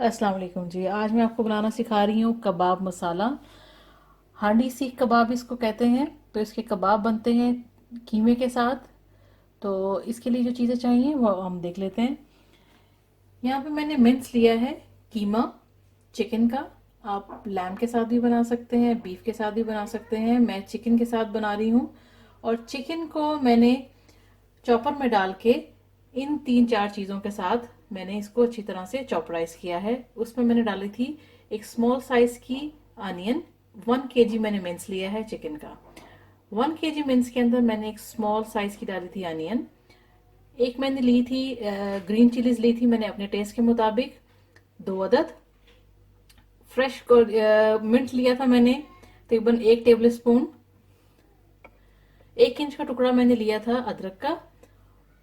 अस्सलाम वालेकुम जी। आज मैं आपको बनाना सिखा रही हूँ कबाब मसाला। हांडी सीख कबाब इसको कहते हैं। तो इसके कबाब बनते हैं कीमे के साथ। तो इसके लिए जो चीज़ें चाहिए वो हम देख लेते हैं। यहाँ पे मैंने मिन्स लिया है कीमा चिकन का। आप लैम के साथ भी बना सकते हैं, बीफ के साथ भी बना सकते हैं। मैं चिकन के साथ बना रही हूँ। और चिकन को मैंने चॉपर में डाल के इन 3-4 चीज़ों के साथ मैंने इसको अच्छी तरह से चॉपराइज किया है। उसमें मैंने डाली थी एक स्मॉल साइज की अनियन। 1 kg मैंने मिन्स लिया है चिकन का। 1 kg मिन्स के अंदर मैंने एक स्मॉल साइज की डाली थी अनियन। एक मैंने ली थी ग्रीन चिलीज ली थी मैंने अपने टेस्ट के मुताबिक 2 अदद। फ्रेश मिंट लिया था मैंने तकरीबन 1 टेबल स्पून। 1 इंच का टुकड़ा मैंने लिया था अदरक का।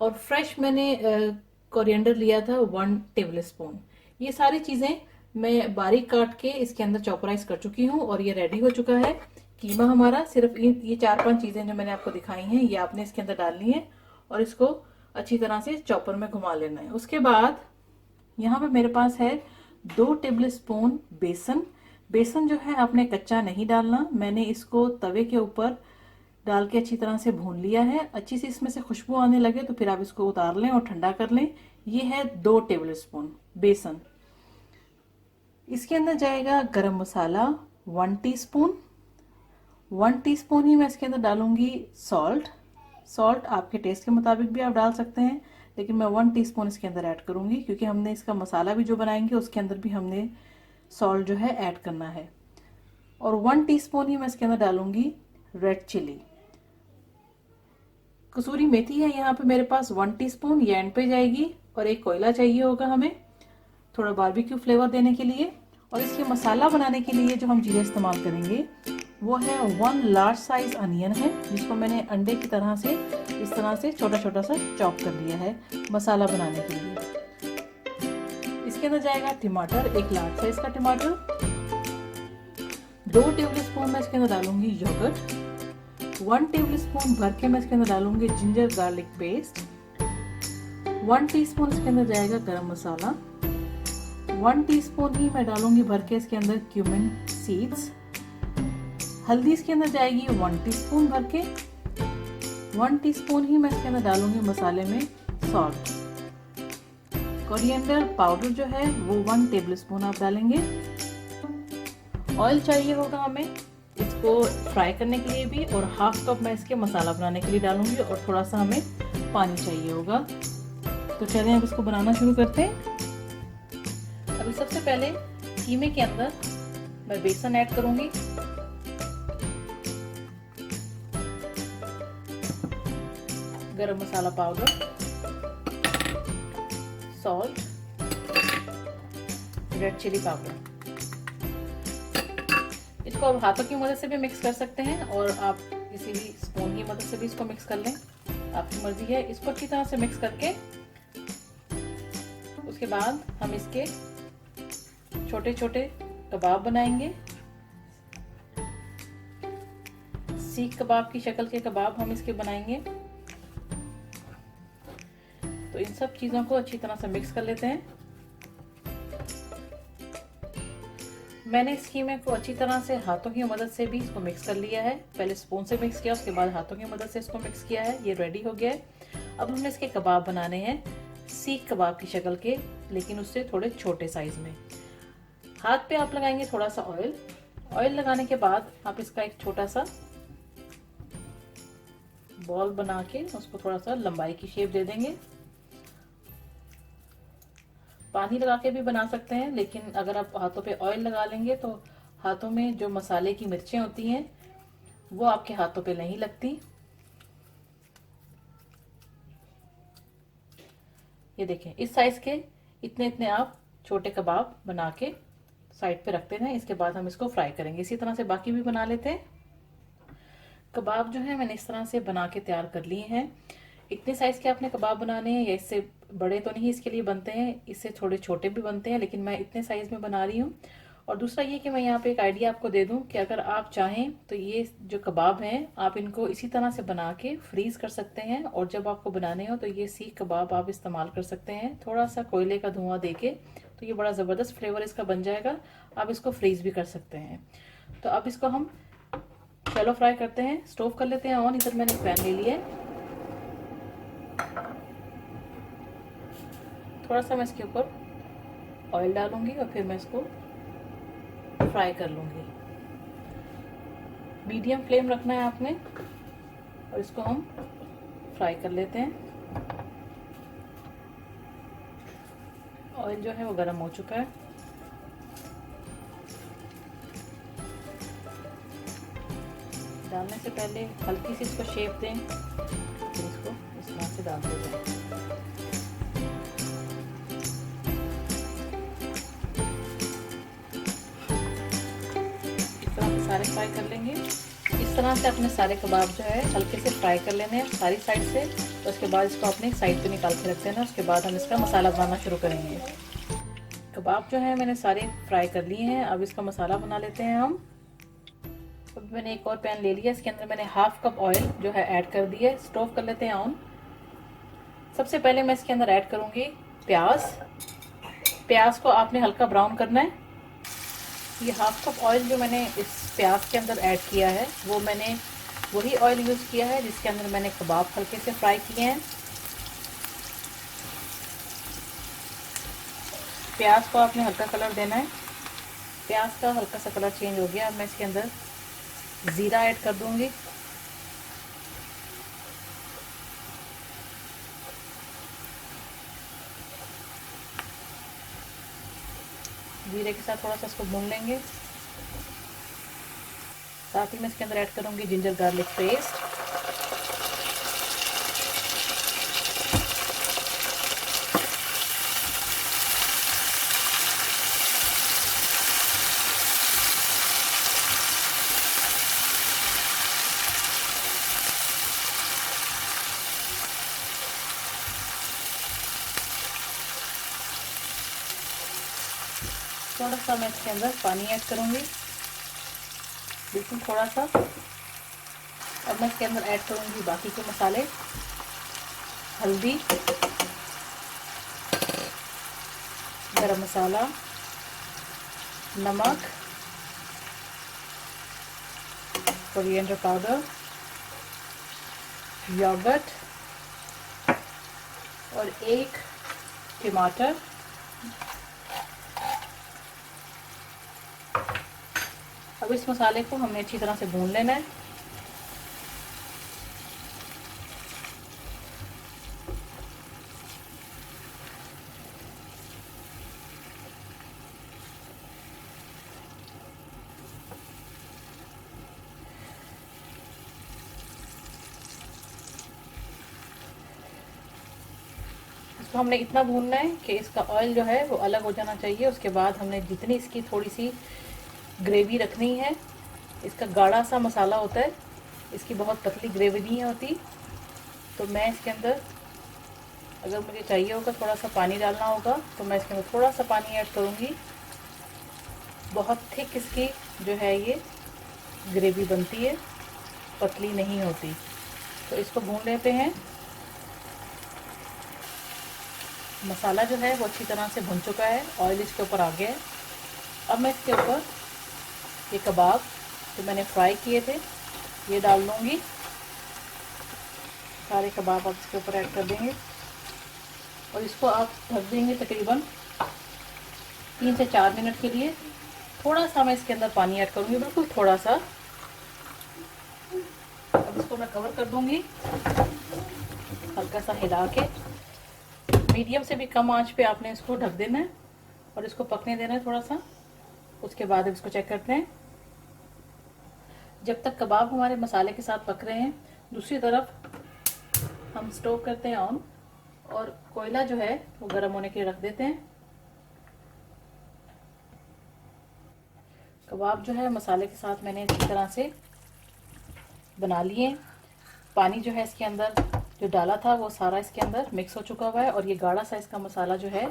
और फ्रेश मैंने कोरिएंडर लिया था 1 टेबल स्पून। ये सारी चीजें मैं बारीक काट के इसके अंदर चॉपराइज कर चुकी हूँ और ये रेडी हो चुका है कीमा हमारा। सिर्फ ये 4-5 चीजें जो मैंने आपको दिखाई हैं ये आपने इसके अंदर डालनी है और इसको अच्छी तरह से चॉपर में घुमा लेना है। उसके बाद यहाँ पे मेरे पास है 2 टेबल स्पून बेसन। बेसन जो है आपने कच्चा नहीं डालना। मैंने इसको तवे के ऊपर डाल के अच्छी तरह से भून लिया है। अच्छी सी इसमें से खुशबू आने लगे तो फिर आप इसको उतार लें और ठंडा कर लें। ये है 2 टेबल स्पून बेसन। इसके अंदर जाएगा गरम मसाला 1 टीस्पून। 1 टीस्पून ही मैं इसके अंदर डालूंगी सॉल्ट। सॉल्ट आपके टेस्ट के मुताबिक भी आप डाल सकते हैं, लेकिन मैं 1 टीस्पून इसके अंदर ऐड करूंगी क्योंकि हमने इसका मसाला भी जो बनाएंगे उसके अंदर भी हमने सॉल्ट जो है ऐड करना है। और 1 टीस्पून ही मैं इसके अंदर डालूंगी रेड चिली। कसूरी मेथी है यहाँ पे मेरे पास 1 टीस्पून, ये एंड पे जाएगी। और एक कोयला चाहिए होगा हमें थोड़ा बारबेक्यू फ्लेवर देने के लिए। और इसके मसाला बनाने के लिए जो हम चीज़ें इस्तेमाल करेंगे वो है 1 लार्ज साइज अनियन है जिसको मैंने अंडे की तरह से इस तरह से छोटा छोटा सा चॉप कर लिया है मसाला बनाने के लिए। इसके अंदर जाएगा टमाटर, 1 लार्ज साइज का टमाटर। 2 टेबल स्पून मैं इसके अंदर डालूंगी योगर्ट। 1 टेबल स्पून भर के मैं इसके अंदर डालूंगी जिंजर गार्लिक पेस्ट। 1 टीस्पून इसके अंदर जाएगा गरम मसाला। 1 टीस्पून ही मैं डालूंगी भर के इसके अंदर क्यूमिन सीड्स। हल्दी इसके अंदर जाएगी 1 टीस्पून भर के। 1 टीस्पून ही मैं इसके अंदर डालूंगी मसाले में सॉल्ट। कोरिएंडर पाउडर जो है वो 1 टेबल स्पून आप डालेंगे। ऑयल चाहिए होगा हमें इसको फ्राई करने के लिए भी, और हाफ कप मैं इसके मसाला बनाने के लिए डालूंगी और थोड़ा सा हमें पानी चाहिए होगा। तो चलिए अब इसको बनाना शुरू करते हैं। अभी सबसे पहले कीमे के अंदर मैं बेसन ऐड करूंगी। Garam masala powder, salt, red chilli powder. इसको आप हाथों की मदद से भी मिक्स कर सकते हैं और आप किसी भी स्पून की मदद से भी इसको मिक्स कर लें, आपकी मर्जी है। इसको अच्छी तरह से मिक्स करके उसके बाद हम इसके छोटे छोटे कबाब बनाएंगे। सीख कबाब की शक्ल के कबाब हम इसके बनाएंगे। तो इन सब चीजों को अच्छी तरह से मिक्स कर लेते हैं। मैंने इस कीमे को अच्छी तरह से हाथों की मदद से भी इसको मिक्स कर लिया है। पहले स्पून से मिक्स किया, उसके बाद हाथों की मदद से इसको मिक्स किया है। ये रेडी हो गया है। अब हमने इसके कबाब बनाने हैं सीख कबाब की शक्ल के, लेकिन उससे थोड़े छोटे साइज में। हाथ पे आप लगाएंगे थोड़ा सा ऑयल। ऑयल लगाने के बाद आप इसका एक छोटा सा बॉल बना के उसको थोड़ा सा लंबाई की शेप दे देंगे। पानी लगा के भी बना सकते हैं, लेकिन अगर आप हाथों पे ऑयल लगा लेंगे तो हाथों में जो मसाले की मिर्चें होती हैं वो आपके हाथों पे नहीं लगती। ये देखें, इस साइज के इतने इतने आप छोटे कबाब बना के साइड पे रखते हैं। इसके बाद हम इसको फ्राई करेंगे। इसी तरह से बाकी भी बना लेते हैं। कबाब जो है मैंने इस तरह से बना के तैयार कर लिए हैं। इतने साइज के आपने कबाब बनाने हैं, या इससे बड़े तो नहीं इसके लिए बनते हैं, इससे थोड़े छोटे भी बनते हैं, लेकिन मैं इतने साइज में बना रही हूँ। और दूसरा ये कि मैं यहाँ पे एक आइडिया आपको दे दूं कि अगर आप चाहें तो ये जो कबाब हैं आप इनको इसी तरह से बना के फ्रीज कर सकते हैं, और जब आपको बनाने हो तो ये सीख कबाब आप इस्तेमाल कर सकते हैं। थोड़ा सा कोयले का धुआं देके तो ये बड़ा ज़बरदस्त फ्लेवर इसका बन जाएगा। आप इसको फ्रीज भी कर सकते हैं। तो अब इसको हम शैलो फ्राई करते हैं। स्टोव कर लेते हैं ऑन। इधर मैंने पैन ले लिया है। थोड़ा सा मैं इसके ऊपर ऑयल डालूंगी और फिर मैं इसको फ्राई कर लूंगी। मीडियम फ्लेम रखना है आपने और इसको हम फ्राई कर लेते हैं। ऑयल जो है वो गर्म हो चुका है। डालने से पहले हल्की सी इसको शेप दें, फिर इसको इस तरह से डाल देते हैं। इस तरह से सारे फ्राई कर लेंगे। इस तरह से अपने सारे कबाब जो है हल्के से फ्राई कर लेने हैं सारी साइड से। तो उसके बाद इसको अपने साइड पे निकाल के रख देना। उसके बाद हम इसका मसाला बनाना शुरू करेंगे। कबाब जो है मैंने सारे फ्राई कर लिए हैं। अब इसका मसाला बना लेते हैं हम। अब मैंने एक और पैन ले लिया। इसके अंदर मैंने हाफ कप ऑयल जो है ऐड कर दिया है। स्टोव कर लेते हैं ऑन। सबसे पहले मैं इसके अंदर ऐड करूंगी प्याज। प्याज को आपने हल्का ब्राउन करना है। ये हाफ कप ऑयल जो मैंने इस प्याज के अंदर ऐड किया है वो मैंने वही ऑयल यूज़ किया है जिसके अंदर मैंने कबाब हल्के से फ्राई किए हैं। प्याज को आपने हल्का कलर देना है। प्याज का हल्का सा कलर चेंज हो गया। अब मैं इसके अंदर ज़ीरा ऐड कर दूंगी। जीरे के साथ थोड़ा सा इसको भून लेंगे। साथ ही मैं इसके अंदर ऐड करूंगी जिंजर गार्लिक पेस्ट। थोड़ा सा मैं इसके अंदर पानी ऐड करूंगी, बिल्कुल थोड़ा सा। अब मैं इसके अंदर ऐड करूंगी बाकी के मसाले। हल्दी, गरम मसाला, नमक, कोरिएंडर पाउडर, योगर्ट और एक टमाटर। अब इस मसाले को हमने अच्छी तरह से भून लेना है। इसको हमने इतना भूनना है कि इसका ऑयल जो है वो अलग हो जाना चाहिए। उसके बाद हमने जितनी इसकी थोड़ी सी ग्रेवी रखनी है। इसका गाढ़ा सा मसाला होता है, इसकी बहुत पतली ग्रेवी नहीं होती। तो मैं इसके अंदर अगर मुझे चाहिए होगा थोड़ा सा पानी डालना होगा तो मैं इसके अंदर थोड़ा सा पानी ऐड करूँगी। बहुत थिक इसकी जो है ये ग्रेवी बनती है, पतली नहीं होती। तो इसको भून लेते हैं। मसाला जो है वो अच्छी तरह से भुन चुका है, ऑयल इसके ऊपर आ गया है। अब मैं इसके ऊपर ये कबाब जो मैंने फ्राई किए थे ये डाल दूँगी। सारे कबाब आप इसके ऊपर ऐड कर देंगे और इसको आप ढक देंगे तकरीबन 3 से 4 मिनट के लिए। थोड़ा सा मैं इसके अंदर पानी ऐड करूँगी, बिल्कुल थोड़ा सा। अब इसको मैं कवर कर दूँगी हल्का सा हिला के। मीडियम से भी कम आंच पे आपने इसको ढक देना है और इसको पकने देना है थोड़ा सा। उसके बाद इसको चेक करते हैं। जब तक कबाब हमारे मसाले के साथ पक रहे हैं, दूसरी तरफ हम स्टोव करते हैं ऑन और कोयला जो है वो गर्म होने के लिए रख देते हैं। कबाब जो है मसाले के साथ मैंने अच्छी तरह से बना लिए। पानी जो है इसके अंदर जो डाला था वो सारा इसके अंदर मिक्स हो चुका हुआ है और ये गाढ़ा सा इसका मसाला जो है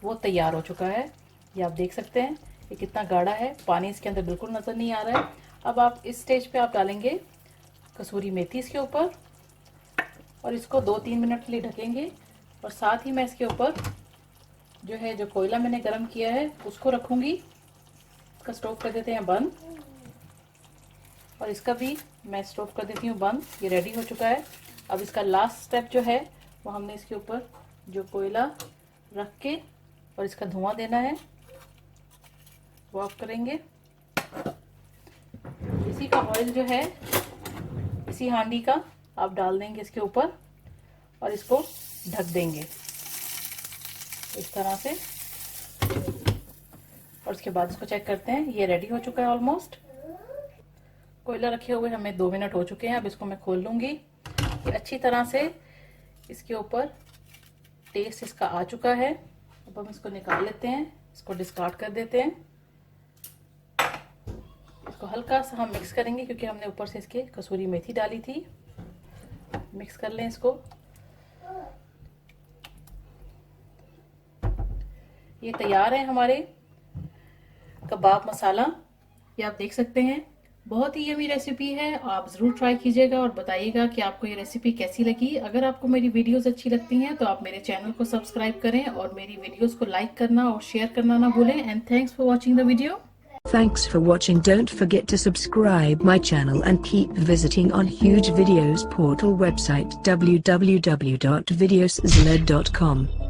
वो तैयार हो चुका है। ये आप देख सकते हैं ये कितना गाढ़ा है, पानी इसके अंदर बिल्कुल नज़र नहीं आ रहा है। अब आप इस स्टेज पे आप डालेंगे कसूरी मेथी इसके ऊपर और इसको 2-3 मिनट के लिए ढकेंगे। और साथ ही मैं इसके ऊपर जो है, जो कोयला मैंने गरम किया है उसको रखूंगी। इसका स्टोव कर देते हैं बंद, और इसका भी मैं स्टोव कर देती हूँ बंद। ये रेडी हो चुका है। अब इसका लास्ट स्टेप जो है वो हमने इसके ऊपर जो कोयला रख के और इसका धुआं देना है, वो ऑफ करेंगे। इसी का ऑयल जो है इसी हांडी का आप डाल देंगे इसके ऊपर और इसको ढक देंगे इस तरह से। और उसके बाद इसको चेक करते हैं, ये रेडी हो चुका है ऑलमोस्ट। कोयला रखे हुए हमें 2 मिनट हो चुके हैं। अब इसको मैं खोल लूंगी। ये अच्छी तरह से इसके ऊपर टेस्ट इसका आ चुका है। अब हम इसको निकाल लेते हैं, इसको डिस्कार्ड कर देते हैं। इसको हल्का सा हम मिक्स करेंगे क्योंकि हमने ऊपर से इसके कसूरी मेथी डाली थी। मिक्स कर लें इसको। ये तैयार है हमारे कबाब मसाला। ये आप देख सकते हैं, बहुत ही यमी रेसिपी है। आप ज़रूर ट्राई कीजिएगा और बताइएगा कि आपको ये रेसिपी कैसी लगी। अगर आपको मेरी वीडियोस अच्छी लगती हैं तो आप मेरे चैनल को सब्सक्राइब करें और मेरी वीडियोस को लाइक करना और शेयर करना ना भूलें। And thanks for watching the video. Thanks for watching. Don't forget to subscribe my channel and keep visiting on Huge Videos portal website www.videosled.com.